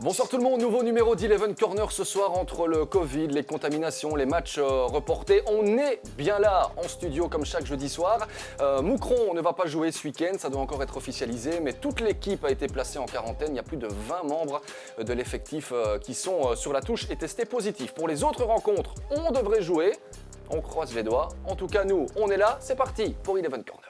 Bonsoir tout le monde, nouveau numéro d'Eleven Corner ce soir entre le Covid, les contaminations, les matchs reportés. On est bien là en studio comme chaque jeudi soir. Moucron ne va pas jouer ce week-end, ça doit encore être officialisé, mais toute l'équipe a été placée en quarantaine. Il y a plus de 20 membres de l'effectif qui sont sur la touche et testés positifs. Pour les autres rencontres, on devrait jouer. On croise les doigts. En tout cas, nous, on est là. C'est parti pour Eleven Corner.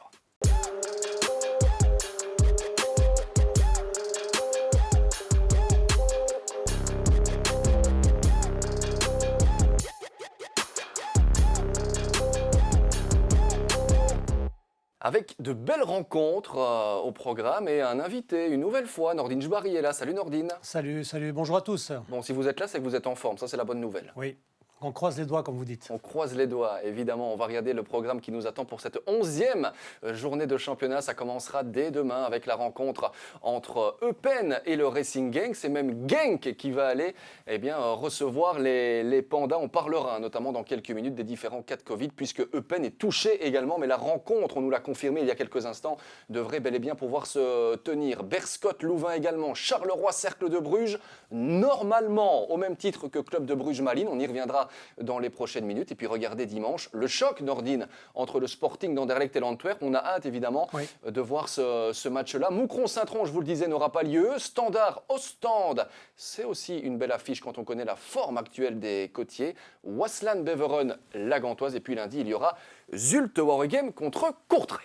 Avec de belles rencontres au programme et un invité, une nouvelle fois, Nordine Jbari est là. Salut Nordine. Salut, bonjour à tous. Bon, si vous êtes là, c'est que vous êtes en forme, ça c'est la bonne nouvelle. Oui, on croise les doigts comme vous dites. On croise les doigts, évidemment. On va regarder le programme qui nous attend pour cette 11e journée de championnat. Ça commencera dès demain avec la rencontre entre Eupen et le Racing Genk. C'est même Genk qui va aller recevoir les Pandas. On parlera notamment dans quelques minutes des différents cas de Covid puisque Eupen est touché également. Mais la rencontre, on nous l'a confirmé il y a quelques instants, devrait bel et bien pouvoir se tenir. Berscott, Louvain également, Charleroi, Cercle de Bruges. Normalement, au même titre que Club de Bruges-Malines, on y reviendra dans les prochaines minutes. Et puis regardez dimanche, le choc, Nordine, entre le Sporting d'Anderlecht et l'Antwerp. On a hâte évidemment de voir ce match-là. Moucron-Saint-Tron, je vous le disais, n'aura pas lieu. Standard-Ostende, c'est aussi une belle affiche quand on connaît la forme actuelle des côtiers. Waasland-Beveren, la Gantoise. Et puis lundi, il y aura Zulte-Waregem contre Courtrai.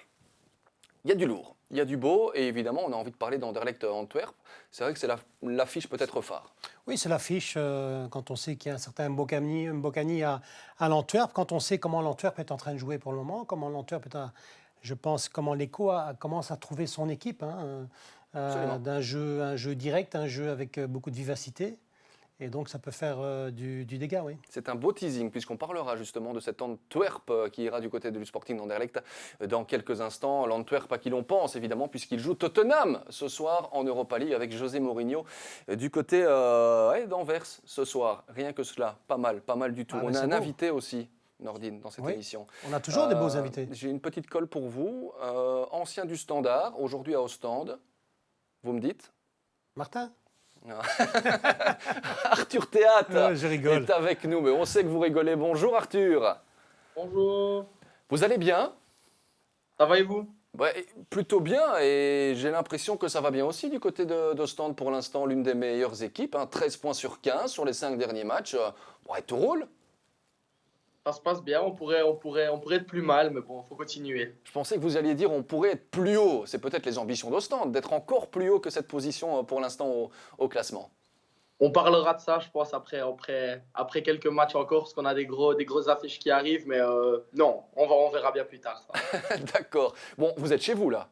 Il y a du lourd, il y a du beau et évidemment on a envie de parler d'Anderlecht-Antwerp. C'est vrai que c'est l'affiche peut-être phare. Oui, c'est l'affiche quand on sait qu'il y a un certain Mbokani à l'Antwerp, quand on sait comment l'Antwerp est en train de jouer pour le moment, comment l'Antwerp est je pense comment l'Echo commence à trouver son équipe, d'un jeu direct, un jeu avec beaucoup de vivacité. Et donc, ça peut faire du dégât, oui. C'est un beau teasing, puisqu'on parlera justement de cet Antwerp qui ira du côté du Sporting d'Anderlecht dans quelques instants. L'Antwerp à qui l'on pense, évidemment, puisqu'il joue Tottenham ce soir en Europa League avec José Mourinho du côté d'Anvers ce soir. Rien que cela, pas mal du tout. On a un invité aussi, Nordine, dans cette émission. On a toujours des beaux invités. J'ai une petite colle pour vous. Ancien du Standard, aujourd'hui à Ostende. Vous me dites Martin? Arthur Théâtre est avec nous, mais on sait que vous rigolez. Bonjour Arthur. Bonjour. Vous allez bien? Ça va et vous? Plutôt bien et j'ai l'impression que ça va bien aussi du côté d'Ostende pour l'instant, l'une des meilleures équipes, 13 points sur 15 sur les 5 derniers matchs. Tout roule. Ça se passe bien, on pourrait être plus mal, mais bon, il faut continuer. Je pensais que vous alliez dire on pourrait être plus haut. C'est peut-être les ambitions d'Ostende, d'être encore plus haut que cette position pour l'instant au classement. On parlera de ça, je pense, après quelques matchs encore, parce qu'on a des grosses affiches qui arrivent, mais non, on verra bien plus tard. Ça. D'accord. Bon, vous êtes chez vous là?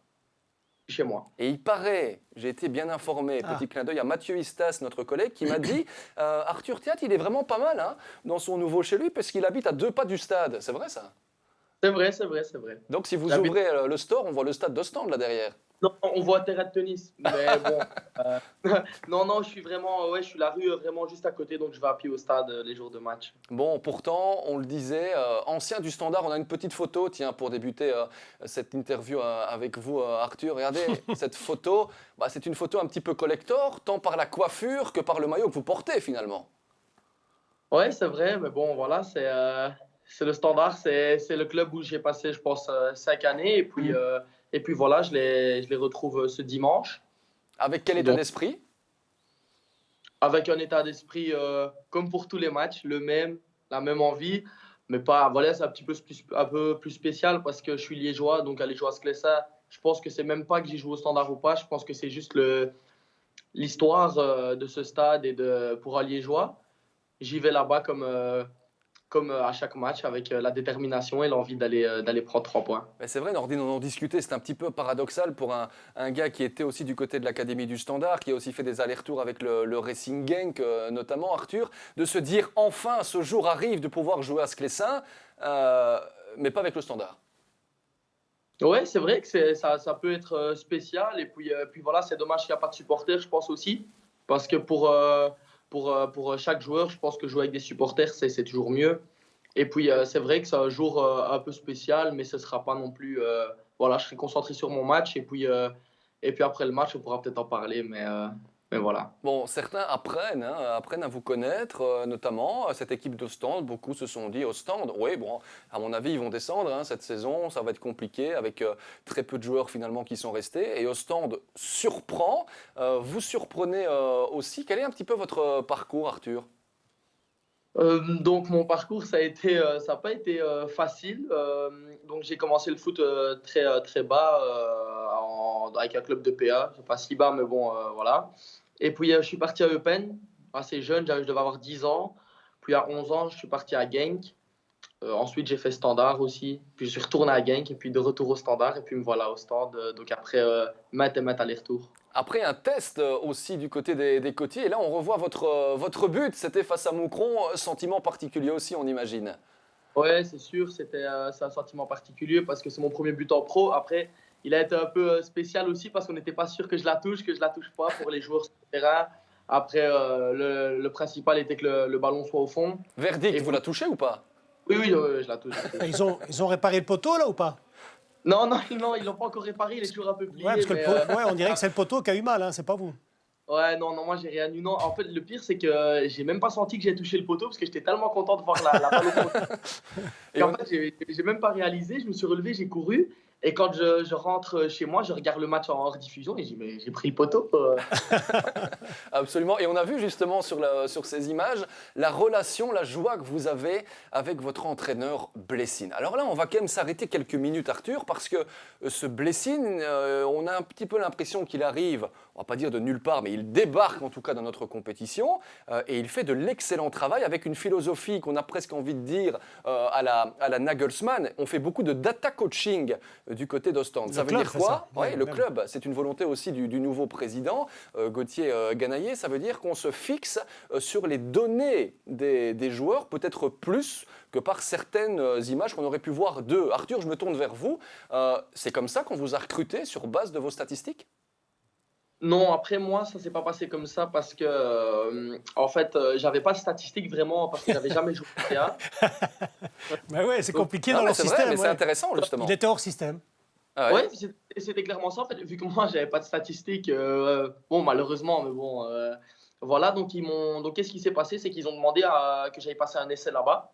Chez moi. Et il paraît, j'ai été bien informé, petit clin d'œil à Mathieu Istas, notre collègue, qui m'a dit Arthur Théâtre, il est vraiment pas mal dans son nouveau chez lui, parce qu'il habite à 2 pas du stade. C'est vrai ça? C'est vrai. Donc si vous ouvrez le store, on voit le stade d'Ostende là derrière. Non, on voit terrain de tennis, mais bon. Non, je suis la rue vraiment juste à côté, donc je vais à pied au stade les jours de match. Bon, pourtant, on le disait, ancien du Standard, on a une petite photo, tiens, pour débuter cette interview avec vous, Arthur. Regardez, cette photo, c'est une photo un petit peu collector, tant par la coiffure que par le maillot que vous portez finalement. Ouais, c'est vrai, mais bon, voilà, c'est le Standard, c'est le club où j'ai passé, je pense, 5 années, et puis voilà, je les retrouve ce dimanche. Avec quel état d'esprit? Avec un état d'esprit comme pour tous les matchs, la même envie, mais pas. Voilà, c'est un peu plus spécial parce que je suis liégeois, donc à Liégeois-Sclessin, je pense que c'est même pas que j'y joue au Standard ou pas, je pense que c'est juste l'histoire de ce stade et pour un liégeois. J'y vais là-bas comme à chaque match, avec la détermination et l'envie d'aller prendre 3 points. Mais c'est vrai, Nordine, on en discutait, c'est un petit peu paradoxal pour un gars qui était aussi du côté de l'Académie du Standard, qui a aussi fait des allers-retours avec le Racing Genk, notamment Arthur, de se dire enfin ce jour arrive de pouvoir jouer à Sclessin, mais pas avec le Standard. Ouais, c'est vrai que ça peut être spécial, et puis voilà, c'est dommage qu'il n'y a pas de supporters, je pense aussi, parce que pour chaque joueur, je pense que jouer avec des supporters, c'est toujours mieux. Et puis, c'est vrai que c'est un jour un peu spécial, mais ce ne sera pas non plus... voilà, je serai concentré sur mon match. Et puis après le match, on pourra peut-être en parler. Mais mais voilà. Bon, certains apprennent à vous connaître, notamment cette équipe d'Ostende. Beaucoup se sont dit, Ostende, oui, bon, à mon avis, ils vont descendre cette saison, ça va être compliqué avec très peu de joueurs finalement qui sont restés. Et Ostende surprend, vous surprenez aussi. Quel est un petit peu votre parcours, Arthur? Donc mon parcours, ça n'a pas été facile. Donc j'ai commencé le foot très bas avec un club de PA. C'est pas si bas, mais bon, voilà. Et puis je suis parti à Eupen, assez jeune, je devais avoir 10 ans. Puis à 11 ans, je suis parti à Genk. Ensuite, j'ai fait Standard aussi. Puis je suis retourné à Genk et puis de retour au Standard. Et puis me voilà au Stand. Donc après, maintes et maintes allers-retours. Après un test aussi du côté des côtiers, et là on revoit votre but, c'était face à Moucron, sentiment particulier aussi on imagine. Ouais, c'est sûr, c'est un sentiment particulier parce que c'est mon premier but en pro. Après, il a été un peu spécial aussi parce qu'on n'était pas sûr que je la touche pas pour les joueurs sur le terrain. Après, le principal était que le ballon soit au fond. Verdict, Et vous la touchez ou pas? Oui, oui, je la touche. Ils ont réparé le poteau là ou pas? Non, non, non, ils l'ont pas encore réparé, il est toujours un peu plié. Ouais, parce que mais, ouais, on dirait que c'est le poteau qui a eu mal, hein, c'est pas vous. ouais, non, non, moi j'ai rien eu. Non, en fait, le pire, c'est que j'ai même pas senti que j'ai touché le poteau parce que j'étais tellement content de voir la balle au fond. Et En fait, j'ai même pas réalisé, je me suis relevé, j'ai couru. Et quand je rentre chez moi, je regarde le match en hors diffusion et j'ai dit, mais j'ai pris le poteau. Absolument. Et on a vu justement sur ces images la relation, la joie que vous avez avec votre entraîneur Blessing. Alors là, on va quand même s'arrêter quelques minutes, Arthur, parce que ce Blessing, on a un petit peu l'impression qu'il arrive, on va pas dire de nulle part, mais il débarque en tout cas dans notre compétition et il fait de l'excellent travail avec une philosophie qu'on a presque envie de dire à la Nagelsmann. On fait beaucoup de data coaching du côté d'Ostende. Ça veut dire quoi? Ouais, le club, c'est une volonté aussi du nouveau président, Gauthier Ganaillé. Ça veut dire qu'on se fixe sur les données des joueurs, peut-être plus que par certaines images qu'on aurait pu voir d'eux. Arthur, je me tourne vers vous. C'est comme ça qu'on vous a recruté sur base de vos statistiques? Non, après moi, ça s'est pas passé comme ça parce que, en fait, j'avais pas de statistiques vraiment parce que j'avais jamais joué au CA. Ben ouais, c'est compliqué Non, dans mais leur c'est système. vrai, mais c'est Ouais. intéressant justement. Il était hors système. Ah ouais. Ouais, c'était clairement ça. En fait, vu que moi, j'avais pas de statistiques, bon, malheureusement, mais bon, voilà. Donc, qu'est-ce qui s'est passé? C'est qu'ils ont demandé que j'aille passer un essai là-bas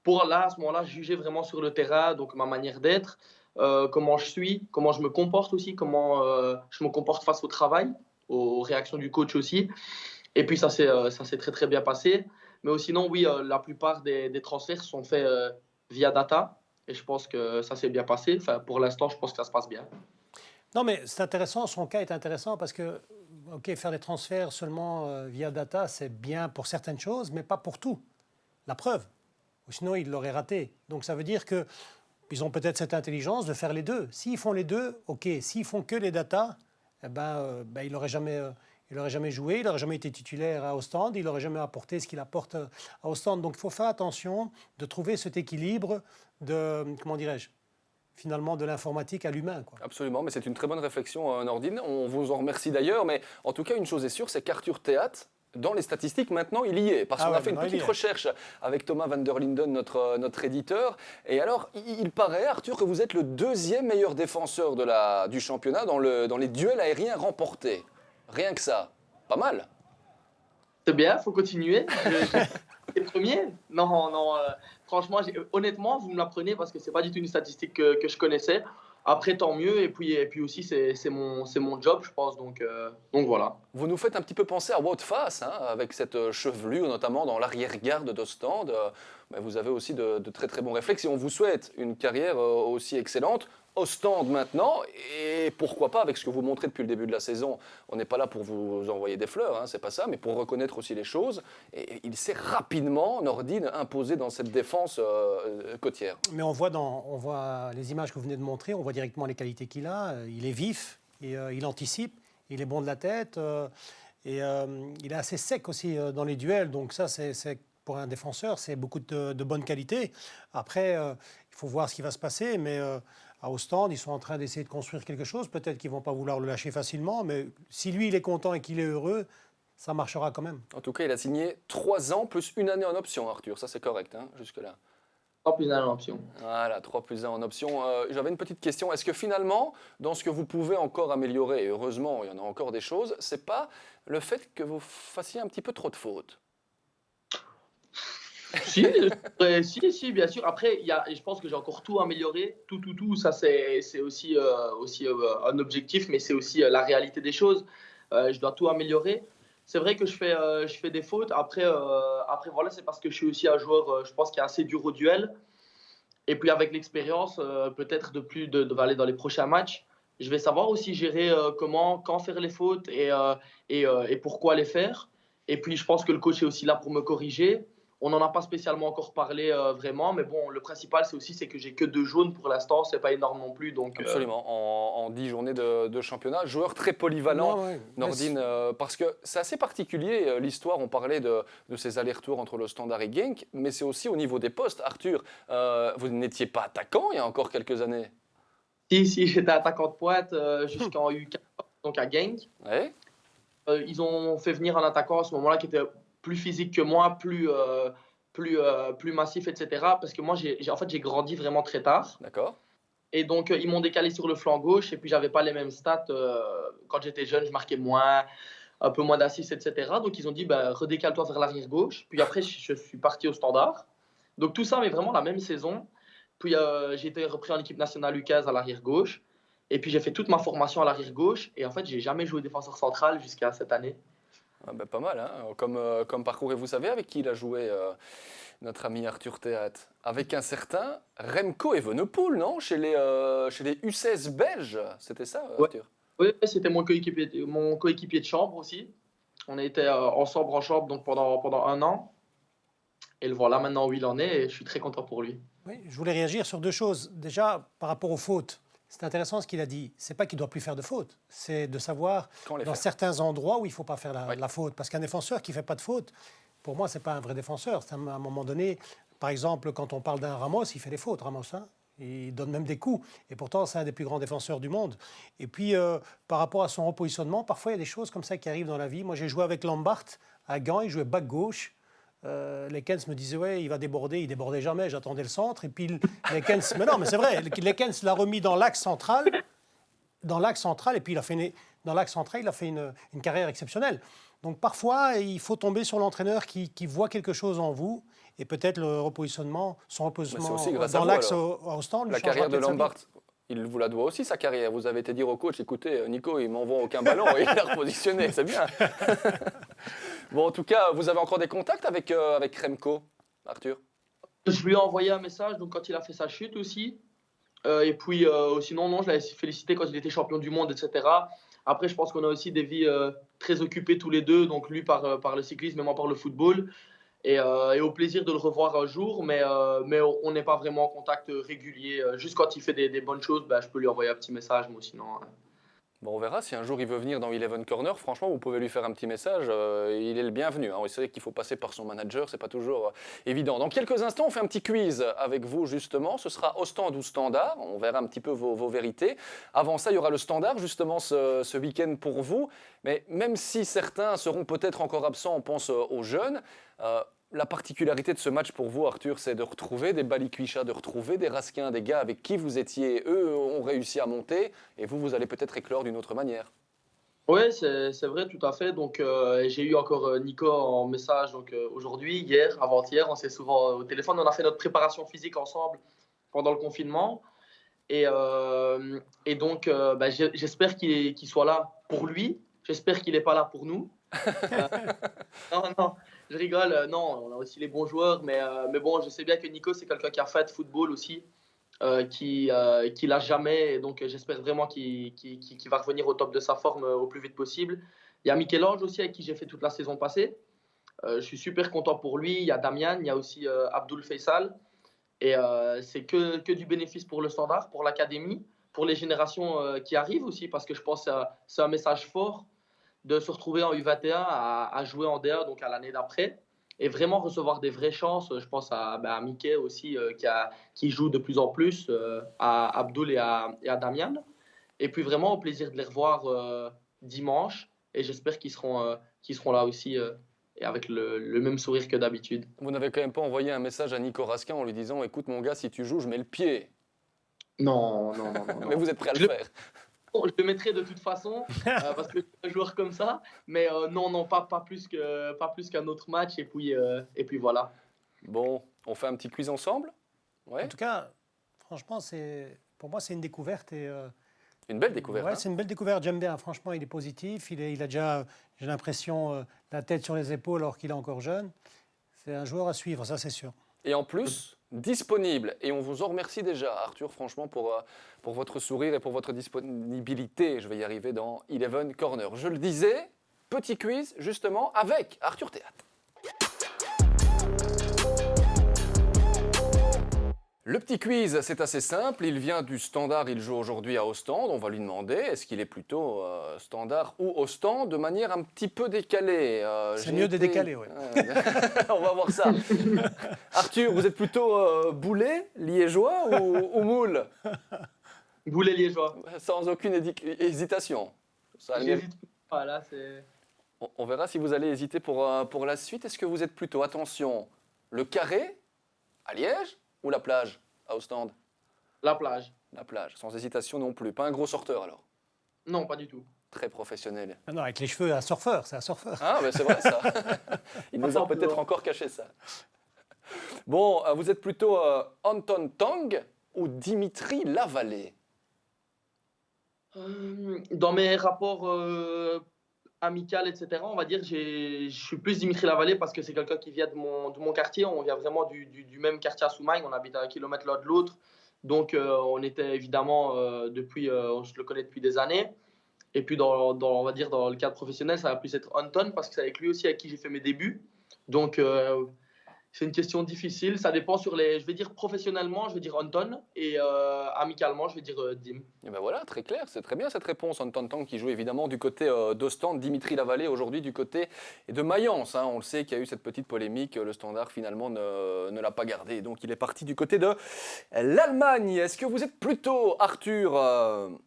pour là, à ce moment-là, juger vraiment sur le terrain, donc ma manière d'être, comment je suis, comment je me comporte aussi, comment je me comporte face au travail, aux réactions du coach aussi. Et puis ça s'est très très bien passé. Mais sinon, oui, la plupart des transferts sont faits via data. Et je pense que ça s'est bien passé. Enfin, pour l'instant, je pense que ça se passe bien. Non, mais c'est intéressant, son cas est intéressant parce que, ok, faire des transferts seulement via data, c'est bien pour certaines choses, mais pas pour tout. La preuve. Ou sinon, ils l'auraient raté. Donc ça veut dire qu'ils ont peut-être cette intelligence de faire les deux. S'ils font les deux, ok. S'ils font que les datas, eh ben, il n'aurait jamais joué, il n'aurait jamais été titulaire à Ostende, il n'aurait jamais apporté ce qu'il apporte à Ostende. Donc il faut faire attention de trouver cet équilibre de, comment dirais-je, finalement de l'informatique à l'humain, quoi. Absolument, mais c'est une très bonne réflexion, Nordine. On vous en remercie d'ailleurs, mais en tout cas, une chose est sûre, c'est qu'Arthur Théat, dans les statistiques, maintenant, il y est. Parce qu'on a fait une petite recherche avec Thomas van der Linden, notre éditeur. Et alors, il paraît, Arthur, que vous êtes le deuxième meilleur défenseur du championnat dans les duels aériens remportés. Rien que ça. Pas mal. C'est bien, il faut continuer. Les premiers. Non, non. Franchement, honnêtement, vous me l'apprenez parce que c'est pas du tout une statistique que je connaissais. Après, tant mieux. Et puis aussi, c'est mon job, je pense. Donc voilà. Vous nous faites un petit peu penser à Wout Faes, avec cette chevelure, notamment dans l'arrière-garde d'Ostende. Mais vous avez aussi de très très bons réflexes et on vous souhaite une carrière aussi excellente. Ostende maintenant, et pourquoi pas avec ce que vous montrez depuis le début de la saison. On n'est pas là pour vous envoyer des fleurs, c'est pas ça, mais pour reconnaître aussi les choses. Et il s'est rapidement, Nordine, imposé dans cette défense côtière. Mais on voit les images que vous venez de montrer, on voit directement les qualités qu'il a. Il est vif, et, il anticipe, il est bon de la tête, et il est assez sec aussi dans les duels. Donc ça, c'est pour un défenseur, c'est beaucoup de bonnes qualités. Après, il faut voir ce qui va se passer, mais à Ostende, ils sont en train d'essayer de construire quelque chose. Peut-être qu'ils ne vont pas vouloir le lâcher facilement, mais si lui, il est content et qu'il est heureux, ça marchera quand même. En tout cas, il a signé 3 ans plus 1 année en option, Arthur. Ça, c'est correct, jusque-là. 3 plus 1 en option. Voilà, 3 plus 1 en option. J'avais une petite question. Est-ce que finalement, dans ce que vous pouvez encore améliorer, et heureusement, il y en a encore des choses, c'est pas le fait que vous fassiez un petit peu trop de fautes? Si, si, bien sûr. Après, je pense que j'ai encore tout amélioré. Tout. Ça, c'est aussi un objectif, mais c'est aussi la réalité des choses. Je dois tout améliorer. C'est vrai que je fais des fautes. Après voilà, c'est parce que je suis aussi un joueur, je pense, qui est assez dur au duel. Et puis avec l'expérience, peut-être aller dans les prochains matchs, je vais savoir aussi gérer comment, quand faire les fautes et pourquoi les faire. Et puis je pense que le coach est aussi là pour me corriger. On n'en a pas spécialement encore parlé vraiment, mais bon, le principal c'est que j'ai que 2 jaunes pour l'instant, c'est pas énorme non plus. Donc, Absolument, en 10 journées de championnat. Joueur très polyvalent, Non, ouais. Nordine, parce que c'est assez particulier l'histoire. On parlait de ces allers-retours entre le Standard et Genk, mais c'est aussi au niveau des postes. Arthur, vous n'étiez pas attaquant il y a encore quelques années. si j'étais attaquant de pointe jusqu'en U14, donc à Genk. Ouais, Ils ont fait venir un attaquant à ce moment-là qui était plus physique que moi, plus massif, etc. Parce que moi, en fait, j'ai grandi vraiment très tard. d'accord. Et donc, ils m'ont décalé sur le flanc gauche. Et puis, j'avais pas les mêmes stats. Quand j'étais jeune, je marquais moins, un peu moins d'assists, etc. Donc, ils ont dit, bah, redécale-toi vers l'arrière gauche. Puis après, je suis parti au Standard. Donc, tout ça, mais vraiment la même saison. Puis, j'ai été repris en équipe nationale U15 à l'arrière gauche. Et puis, j'ai fait toute ma formation à l'arrière gauche. Et en fait, j'ai jamais joué défenseur central jusqu'à cette année. Ah ben, pas mal, hein, comme parcours. Et vous savez avec qui il a joué, notre ami Arthur Théat? Avec un certain Remco Evenepoel, non? Chez les U16 belges. C'était ça, Ouais. Arthur? Oui, c'était mon coéquipier de chambre aussi. On était ensemble en chambre donc pendant 1 an. Et le voilà maintenant où il en est et je suis très content pour lui. Oui, je voulais réagir sur 2 choses. Déjà, par rapport aux fautes, c'est intéressant ce qu'il a dit. C'est pas qu'il doit plus faire de fautes, c'est de savoir Quand les dans faire? certains endroits où il faut pas faire Oui. la faute. Parce qu'un défenseur qui fait pas de faute, pour moi, c'est pas un vrai défenseur. C'est à un moment donné, par exemple, quand on parle d'un Ramos, il fait des fautes, Ramos. Hein. Il donne même des coups. Et pourtant, c'est un des plus grands défenseurs du monde. Et puis, par rapport à son repositionnement, parfois, il y a des choses comme ça qui arrivent dans la vie. Moi, j'ai joué avec Lambert à Gand, il jouait back gauche. Lekens me disait ouais il va déborder, il débordait jamais, j'attendais le centre et puis Lekens, mais non mais c'est vrai, Lekens l'a remis dans l'axe central et puis dans l'axe central il a fait une carrière exceptionnelle. Donc parfois il faut tomber sur l'entraîneur qui voit quelque chose en vous et peut-être son Mais c'est repositionnement aussi grâce à dans vous, l'axe alors. au stand lui La changera carrière de peut-être sa vie. Lombard, il vous la doit aussi, sa carrière. Vous avez été dire au coach, écoutez, Nico, il m'envoie aucun ballon et il a repositionné, c'est bien. Bon, en tout cas, vous avez encore des contacts avec Remco, Arthur? Je lui ai envoyé un message donc quand il a fait sa chute aussi. Et puis sinon non, je l'avais félicité quand il était champion du monde, etc. Après je pense qu'on a aussi des vies très occupées tous les deux, donc lui par le cyclisme et moi par le football. Et au plaisir de le revoir un jour, mais on n'est pas vraiment en contact régulier. Juste quand il fait des bonnes choses, bah, je peux lui envoyer un petit message, moi sinon. Bon, on verra si un jour il veut venir dans Eleven Corner. Franchement, vous pouvez lui faire un petit message. Il est le bienvenu, hein. C'est vrai qu'il faut passer par son manager, c'est pas toujours évident. Dans quelques instants, on fait un petit quiz avec vous justement. Ce sera au stand ou standard. On verra un petit peu vos vérités. Avant ça, il y aura le standard justement ce week-end pour vous. Mais même si certains seront peut-être encore absents, on pense aux jeunes. La particularité de ce match pour vous, Arthur, c'est de retrouver des Balikwisha, de retrouver des Raskin, des gars avec qui vous étiez. Eux ont réussi à monter et vous allez peut-être éclore d'une autre manière. Oui, c'est vrai, tout à fait. Donc, j'ai eu encore Nico en message donc, aujourd'hui, hier, avant-hier. On s'est souvent au téléphone. On a fait notre préparation physique ensemble pendant le confinement. Et donc, bah, j'espère qu'il soit là pour lui. J'espère qu'il n'est pas là pour nous. Non, je rigole. Non, on a aussi les bons joueurs. Mais bon, je sais bien que Nico, c'est quelqu'un qui a fait de football aussi, qui lâche jamais. Et donc, j'espère vraiment qu'il va revenir au top de sa forme au plus vite possible. Il y a Michel-Ange aussi, avec qui j'ai fait toute la saison passée. Je suis super content pour lui. Il y a Damian, il y a aussi Abdoul Faisal. Et c'est que du bénéfice pour le Standard, pour l'académie, pour les générations qui arrivent aussi, parce que je pense que c'est un message fort de se retrouver en U21 à jouer en DA, donc à l'année d'après, et vraiment recevoir des vraies chances. Je pense à Mickey aussi, qui joue de plus en plus, à Abdoul et à Damian. Et puis vraiment au plaisir de les revoir dimanche, et j'espère qu'ils seront là aussi et avec le même sourire que d'habitude. Vous n'avez quand même pas envoyé un message à Nico Raskin en lui disant « Écoute mon gars, si tu joues, je mets le pied Non, ». Mais vous êtes prêt à le Je le- faire. Je le mettrai de toute façon parce que je suis un joueur comme ça, mais non, pas plus qu'un autre match et puis voilà. Bon, on fait un petit quiz ensemble? Ouais, En tout cas, franchement, pour moi, c'est une découverte. une belle découverte. Ouais, hein. c'est une belle découverte. J'aime bien. Franchement, il est positif. Il a déjà, j'ai l'impression, la tête sur les épaules alors qu'il est encore jeune. C'est un joueur à suivre, ça c'est sûr. Et en plus, disponible. Et on vous en remercie déjà, Arthur, franchement, pour votre sourire et pour votre disponibilité. Je vais y arriver dans Eleven Corner. Je le disais, petit quiz, justement, avec Arthur Théâtre. Le petit quiz, c'est assez simple. Il vient du Standard, il joue aujourd'hui à Ostende. On va lui demander, est-ce qu'il est plutôt Standard ou Ostende, de manière un petit peu décalée. C'est mieux de décaler, oui. On va voir ça. Arthur, vous êtes plutôt boulet, liégeois ou moule? Boulet liégeois. Sans aucune hésitation. Ça a le mérite. J'hésite pas là, c'est. On verra si vous allez hésiter pour la suite. Est-ce que vous êtes plutôt, attention, le carré à Liège ou la plage à Ostende? La plage. La plage, sans hésitation non plus. Pas un gros sorteur alors? Non, pas du tout. Très professionnel. Ah non, avec les cheveux, un surfeur, c'est un surfeur. Ah, mais c'est vrai ça. Il nous a Pas peut-être peur. encore caché ça. Bon, vous êtes plutôt Anton Tang ou Dimitri Lavallée? Dans mes rapports amicaux, etc., on va dire, je suis plus Dimitri Lavallée parce que c'est quelqu'un qui vient de mon quartier. On vient vraiment du même quartier à Soumagne. On habite à 1 kilomètre l'un de l'autre. Donc, on était évidemment, on se le connaît depuis des années. Et puis, on va dire, dans le cadre professionnel, ça va plus être Anton parce que c'est avec lui aussi avec qui j'ai fait mes débuts. Donc, c'est une question difficile. Ça dépend je vais dire professionnellement, je vais dire Anton. Et amicalement, je vais dire Dim. Et ben voilà, très clair, c'est très bien cette réponse. Anton Tang qui joue évidemment du côté d'Ostende, Dimitri Lavallée aujourd'hui du côté de Mayence. Hein. On le sait qu'il y a eu cette petite polémique, le Standard finalement ne l'a pas gardé. Donc il est parti du côté de l'Allemagne. Est-ce que vous êtes plutôt Arthur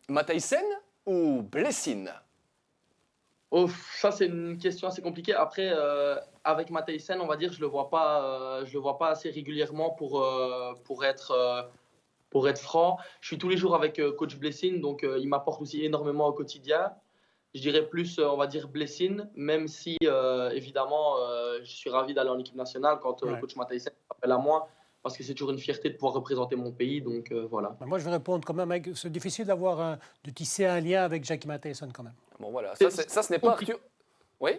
Matthijssen ou Blessing? Oh, ça, c'est une question assez compliquée. Après, avec Matthijssen, on va dire, je le vois pas assez régulièrement pour être franc. Je suis tous les jours avec coach Blessing, donc il m'apporte aussi énormément au quotidien. Je dirais plus, on va dire Blessing, même si évidemment, je suis ravi d'aller en équipe nationale quand Ouais. coach Matthijssen s'appelle à moi, parce que c'est toujours une fierté de pouvoir représenter mon pays. Donc voilà. Moi, je vais répondre quand même. C'est difficile de tisser un lien avec Jackie Matheson quand même. Bon voilà, ça ce n'est pas Arthur. Oui.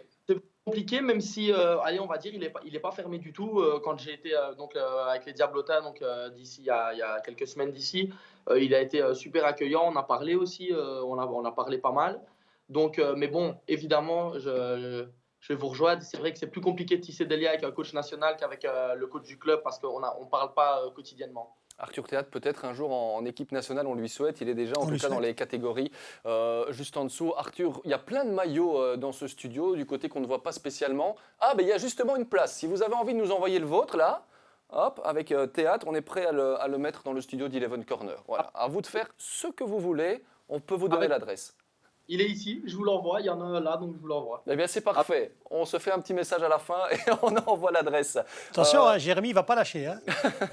Compliqué, même si, allez, on va dire, il est pas fermé du tout. Quand j'ai été avec les Diablotins, d'ici, il y a quelques semaines d'ici, il a été super accueillant. On a parlé aussi, on a parlé pas mal. Donc, mais bon, évidemment, je vais vous rejoindre. C'est vrai que c'est plus compliqué de tisser des liens avec un coach national qu'avec le coach du club parce qu'on ne parle pas quotidiennement. Arthur Théâtre, peut-être un jour en équipe nationale, on lui souhaite. Il est déjà en tout cas dans les catégories juste en dessous. Arthur, il y a plein de maillots dans ce studio, du côté qu'on ne voit pas spécialement. Ah, ben il y a justement une place. Si vous avez envie de nous envoyer le vôtre, là, hop, avec Théâtre, on est prêt à le mettre dans le studio d'Eleven Corner. Voilà, à vous de faire ce que vous voulez. On peut vous donner l'adresse. Il est ici, je vous l'envoie. Il y en a un là, donc je vous l'envoie. Eh bien, c'est parfait. On se fait un petit message à la fin et on envoie l'adresse. Attention, hein, Jérémy, il ne va pas lâcher. Hein.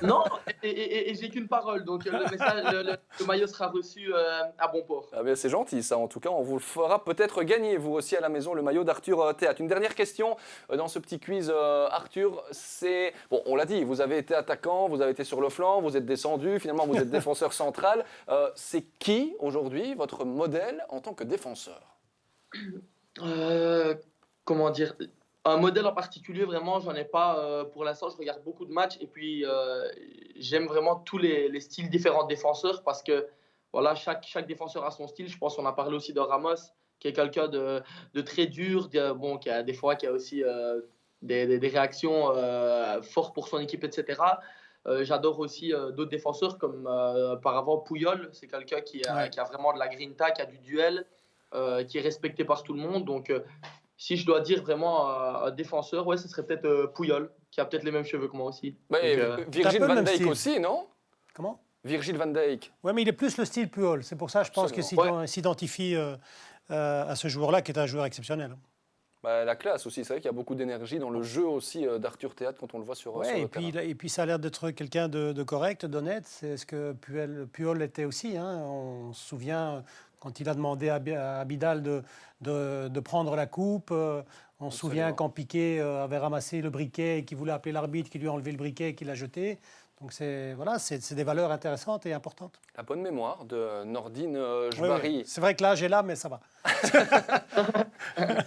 Non, et j'ai qu'une parole, donc le maillot sera reçu à bon port. Ah bien, c'est gentil ça, en tout cas, on vous le fera peut-être gagner, vous aussi à la maison, le maillot d'Arthur Théâtre. Une dernière question dans ce petit quiz, Arthur, c'est... Bon, on l'a dit, vous avez été attaquant, vous avez été sur le flanc, vous êtes descendu, finalement vous êtes défenseur central. C'est qui, aujourd'hui, votre modèle en tant que défenseur? Comment dire, un modèle en particulier, vraiment, j'en ai pas pour l'instant. Je regarde beaucoup de matchs et puis j'aime vraiment tous les styles différents de défenseurs parce que voilà, chaque défenseur a son style. Je pense qu'on a parlé aussi de Ramos, qui est quelqu'un de très dur, qui a des fois qui a aussi des réactions fortes pour son équipe, etc. J'adore aussi d'autres défenseurs comme par avant Puyol. C'est quelqu'un qui a vraiment de la grinta, qui a du duel, qui est respecté par tout le monde. Donc, si je dois dire vraiment un défenseur, ouais, ce serait peut-être Puyol, qui a peut-être les mêmes cheveux que moi aussi. Ouais, Donc, Virgil un peu le van même Dijk style. aussi, non? Comment? Virgil van Dijk. Oui, mais il est plus le style Puyol. C'est pour ça, je pense Absolument. qu'il s'identifie à ce joueur-là, qui est un joueur exceptionnel. Bah, la classe aussi, c'est vrai qu'il y a beaucoup d'énergie dans le jeu aussi d'Arthur Théâtre quand on le voit sur Ouais, le terrain. et puis ça a l'air d'être quelqu'un de correct, d'honnête. C'est ce que Puyol était aussi, hein. On se souvient quand il a demandé à Abidal de prendre la coupe. On se souvient Absolument. quand Piqué avait ramassé le briquet et qu'il voulait appeler l'arbitre, qui lui a enlevé le briquet et qu'il l'a jeté. Donc voilà, c'est des valeurs intéressantes et importantes. La bonne mémoire de Nordine Oui, Jbari. oui. C'est vrai que l'âge est là, mais ça va.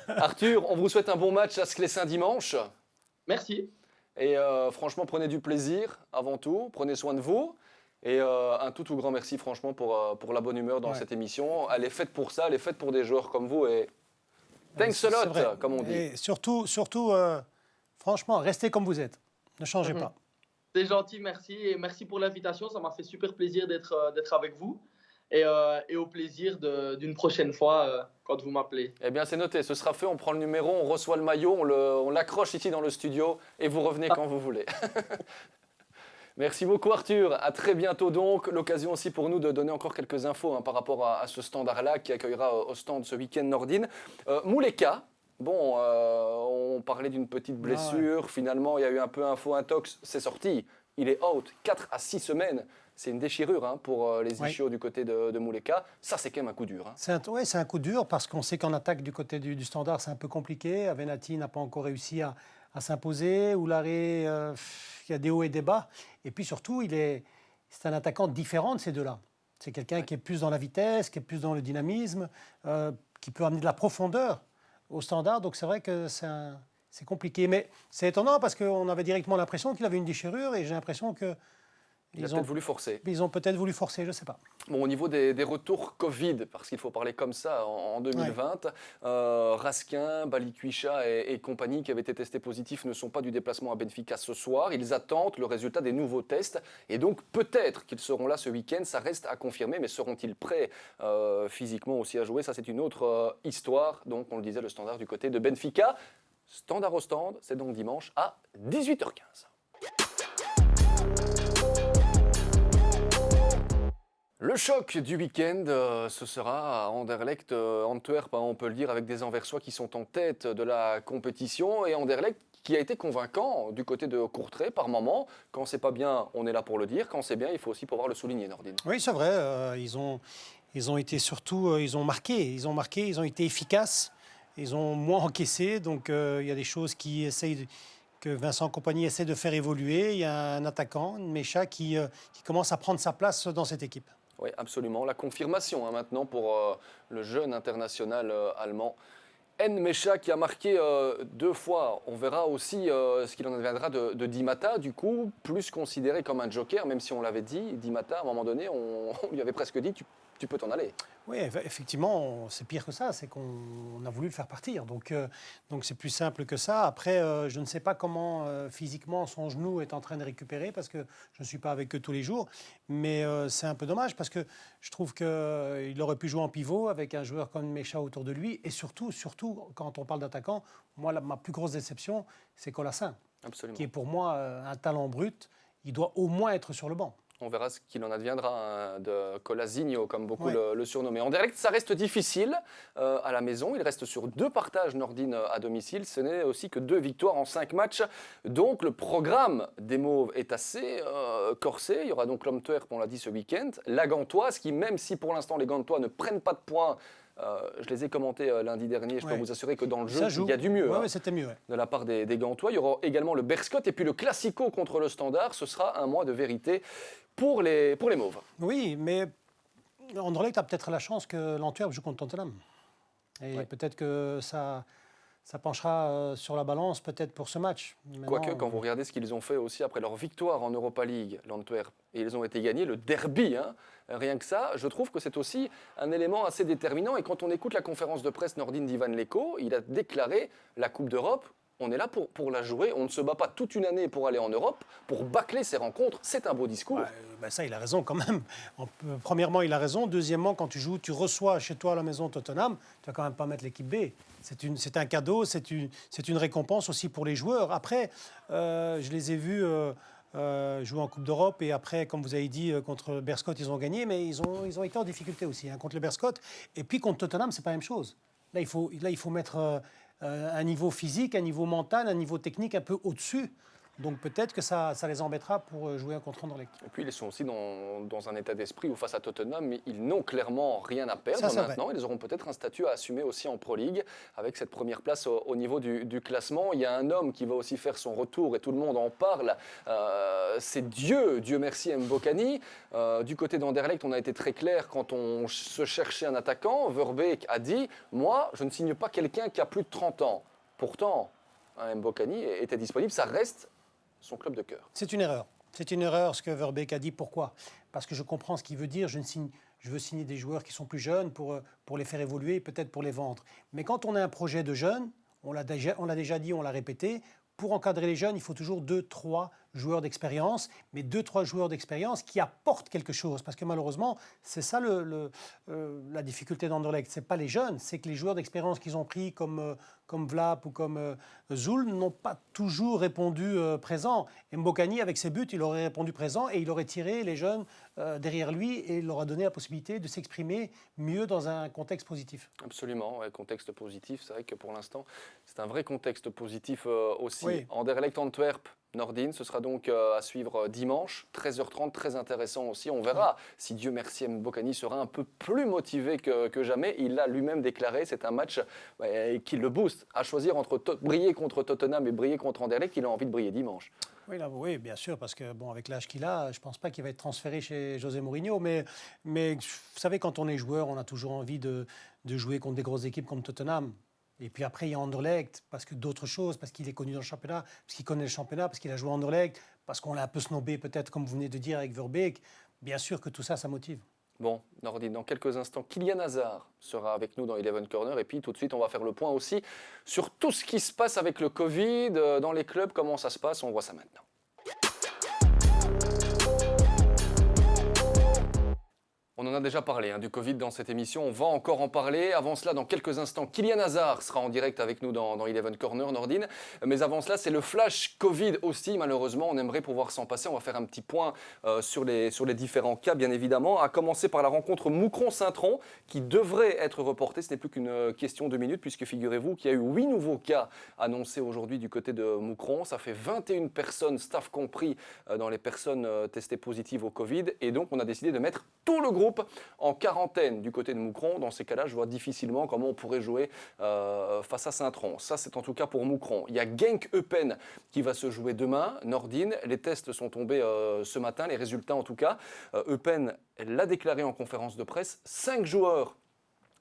Arthur, on vous souhaite un bon match à Sclessin dimanche. Merci. Et franchement, prenez du plaisir avant tout, prenez soin de vous. Et un tout grand merci franchement pour la bonne humeur dans Ouais. cette émission. Elle est faite pour ça, elle est faite pour des joueurs comme vous. Et thanks a C'est vrai. lot, comme on dit. Et surtout, franchement, restez comme vous êtes. Ne changez pas. C'est gentil, merci. Et merci pour l'invitation. Ça m'a fait super plaisir d'être avec vous. Et au plaisir d'une prochaine fois quand vous m'appelez. Eh bien, c'est noté, ce sera fait. On prend le numéro, on reçoit le maillot, on l'accroche ici dans le studio et vous revenez quand vous voulez. Merci beaucoup Arthur, à très bientôt donc. L'occasion aussi pour nous de donner encore quelques infos par rapport à ce standard-là qui accueillera au stand ce week-end Nordine. Mouleka, bon, on parlait d'une petite blessure, finalement il y a eu un peu un faux intox, c'est sorti. Il est out, 4 à 6 semaines. C'est une déchirure pour les ischios du côté de Mouleka. Ça, c'est quand même un coup dur. C'est un coup dur parce qu'on sait qu'en attaque du côté du Standard, c'est un peu compliqué. Avenatti n'a pas encore réussi à s'imposer. Oularé, il y a des hauts et des bas. Et puis surtout, c'est un attaquant différent de ces deux-là. C'est quelqu'un qui est plus dans la vitesse, qui est plus dans le dynamisme, qui peut amener de la profondeur au Standard. Donc c'est vrai que c'est compliqué. Mais c'est étonnant parce qu'on avait directement l'impression qu'il avait une déchirure et j'ai l'impression que Il a peut-être voulu forcer. Ils ont peut-être voulu forcer, je ne sais pas. Bon, au niveau des retours Covid, parce qu'il faut parler comme ça en 2020, Raskin, Balikwisha et compagnie qui avaient été testés positifs ne sont pas du déplacement à Benfica ce soir. Ils attendent le résultat des nouveaux tests et donc peut-être qu'ils seront là ce week-end. Ça reste à confirmer, mais seront-ils prêts physiquement aussi à jouer? Ça, c'est une autre histoire. Donc, on le disait, le Standard du côté de Benfica. Standard au stand, c'est donc dimanche à 18h15. Le choc du week-end, ce sera à Anderlecht, Antwerp, on peut le dire, avec des Anversois qui sont en tête de la compétition. Et Anderlecht qui a été convaincant du côté de Courtrai par moment. Quand c'est pas bien, on est là pour le dire. Quand c'est bien, il faut aussi pouvoir le souligner, Nordine. Oui, c'est vrai. Ils ont été surtout, ils ont marqué, ils ont été efficaces. Ils ont moins encaissé. Donc il y a des choses que Vincent Kompany essaie de faire évoluer. Il y a un attaquant, Mecha, qui commence à prendre sa place dans cette équipe. Oui, absolument. La confirmation maintenant pour le jeune international allemand. Mecha qui a marqué 2 fois. On verra aussi ce qu'il en adviendra de Di Matta, du coup, plus considéré comme un joker, même si on l'avait dit. Di Matta, à un moment donné, on lui avait presque dit tu peux t'en aller. Oui, effectivement, c'est pire que ça, c'est qu'on a voulu le faire partir. Donc c'est plus simple que ça. Après, je ne sais pas comment physiquement son genou est en train de récupérer parce que je ne suis pas avec eux tous les jours. Mais c'est un peu dommage parce que je trouve qu'il aurait pu jouer en pivot avec un joueur comme Mecha autour de lui. Et surtout, quand on parle d'attaquant, moi, ma plus grosse déception, c'est Colassin, qui est pour moi un talent brut. Il doit au moins être sur le banc. On verra ce qu'il en adviendra de Colasinho, comme beaucoup le surnommaient. En direct, ça reste difficile à la maison. Il reste sur 2 partages Nordine à domicile. Ce n'est aussi que 2 victoires en 5 matchs. Donc le programme des Mauves est assez corsé. Il y aura donc l'Antwerp, on l'a dit, ce week-end. La Gantoise, qui même si pour l'instant les Gantois ne prennent pas de points, je les ai commentés lundi dernier. Je peux vous assurer que dans le jeu, il y a du mieux. C'était mieux. De la part des Gantois. Il y aura également le Berscott et puis le Classico contre le Standard. Ce sera un mois de vérité pour les Mauves. Oui, mais Anderlecht a peut-être la chance que l'Antwerp joue contre Tottenham. Et peut-être que ça penchera sur la balance peut-être pour ce match. Quoique, quand vous regardez ce qu'ils ont fait aussi après leur victoire en Europa League, l'Antwerp, et ils ont été gagnés, le derby, rien que ça, je trouve que c'est aussi un élément assez déterminant. Et quand on écoute la conférence de presse Nordine d'Ivan Leko, il a déclaré la Coupe d'Europe. On est là pour la jouer, on ne se bat pas toute une année pour aller en Europe, pour bâcler ces rencontres, c'est un beau discours. Ça, il a raison quand même. Premièrement, il a raison. Deuxièmement, quand tu reçois chez toi à la maison Tottenham, tu vas quand même pas mettre l'équipe B. C'est un cadeau, c'est une récompense aussi pour les joueurs. Après, je les ai vus jouer en Coupe d'Europe et après, comme vous avez dit, contre Berscott, ils ont gagné, mais ils ont été en difficulté aussi contre le Berscott. Et puis contre Tottenham, c'est pas la même chose. Là, il faut mettre un niveau physique, un niveau mental, un niveau technique un peu au-dessus. Donc peut-être que ça les embêtera pour jouer contre Anderlecht. Et puis ils sont aussi dans un état d'esprit où face à Tottenham, ils n'ont clairement rien à perdre Ça, maintenant. Ils auront peut-être un statut à assumer aussi en Pro League avec cette première place au niveau du classement. Il y a un homme qui va aussi faire son retour et tout le monde en parle. C'est Dieu merci Mbokani. Du côté d'Anderlecht, on a été très clair quand on se cherchait un attaquant. Verbeek a dit « Moi, je ne signe pas quelqu'un qui a plus de 30 ans ». Pourtant, Mbokani était disponible. Ça reste son club de cœur. C'est une erreur. C'est une erreur ce que Verbeek a dit. Pourquoi ? Parce que je comprends ce qu'il veut dire. Je veux signer des joueurs qui sont plus jeunes pour les faire évoluer, peut-être pour les vendre. Mais quand on a un projet de jeunes, on l'a déjà dit, on l'a répété, pour encadrer les jeunes, il faut toujours 2-3 joueurs d'expérience, mais 2-3 joueurs d'expérience qui apportent quelque chose. Parce que malheureusement, c'est ça la difficulté d'Anderlecht. Ce n'est pas les jeunes, c'est que les joueurs d'expérience qu'ils ont pris comme Vlap ou comme Zoul n'ont pas toujours répondu présent. Et Mbokani, avec ses buts, il aurait répondu présent et il aurait tiré les jeunes derrière lui et il leur a donné la possibilité de s'exprimer mieux dans un contexte positif. Absolument, ouais, contexte positif. C'est vrai que pour l'instant, c'est un vrai contexte positif aussi. Oui. Anderlecht Antwerp, Nordin, ce sera donc à suivre dimanche, 13h30, très intéressant aussi. On verra si Dieu merci Mbokani sera un peu plus motivé que jamais. Il l'a lui-même déclaré, c'est un match qui le booste. À choisir entre briller contre Tottenham et briller contre Anderlecht, il a envie de briller dimanche. Oui, bien sûr, parce que avec l'âge qu'il a, je ne pense pas qu'il va être transféré chez José Mourinho. Mais vous savez, quand on est joueur, on a toujours envie de jouer contre des grosses équipes comme Tottenham. Et puis après, il y a Anderlecht, parce que d'autres choses, parce qu'il est connu dans le championnat, parce qu'il connaît le championnat, parce qu'il a joué à Anderlecht, parce qu'on l'a un peu snobé peut-être, comme vous venez de dire avec Verbeek. Bien sûr que tout ça, ça motive. Bon, Nordin, dans quelques instants, Kylian Hazard sera avec nous dans Eleven Corner. Et puis tout de suite, on va faire le point aussi sur tout ce qui se passe avec le Covid dans les clubs. Comment ça se passe? On voit ça maintenant. On en a déjà parlé du Covid dans cette émission, on va encore en parler. Avant cela, dans quelques instants, Kylian Hazard sera en direct avec nous dans Eleven Corner, Nordin. Mais avant cela, c'est le flash Covid aussi, malheureusement. On aimerait pouvoir s'en passer. On va faire un petit point sur les différents cas, bien évidemment. À commencer par la rencontre Moucron-Saint-Tron, qui devrait être reportée. Ce n'est plus qu'une question de minutes, puisque figurez-vous qu'il y a eu 8 nouveaux cas annoncés aujourd'hui du côté de Moucron. Ça fait 21 personnes, staff compris, dans les personnes testées positives au Covid. Et donc, on a décidé de mettre tout le groupe en quarantaine du côté de Moucron. Dans ces cas-là, je vois difficilement comment on pourrait jouer face à Saint-Tron. Ça, c'est en tout cas pour Moucron. Il y a Genk Eupen qui va se jouer demain. Nordin, les tests sont tombés ce matin, les résultats en tout cas. Eupen l'a déclaré en conférence de presse. 5 joueurs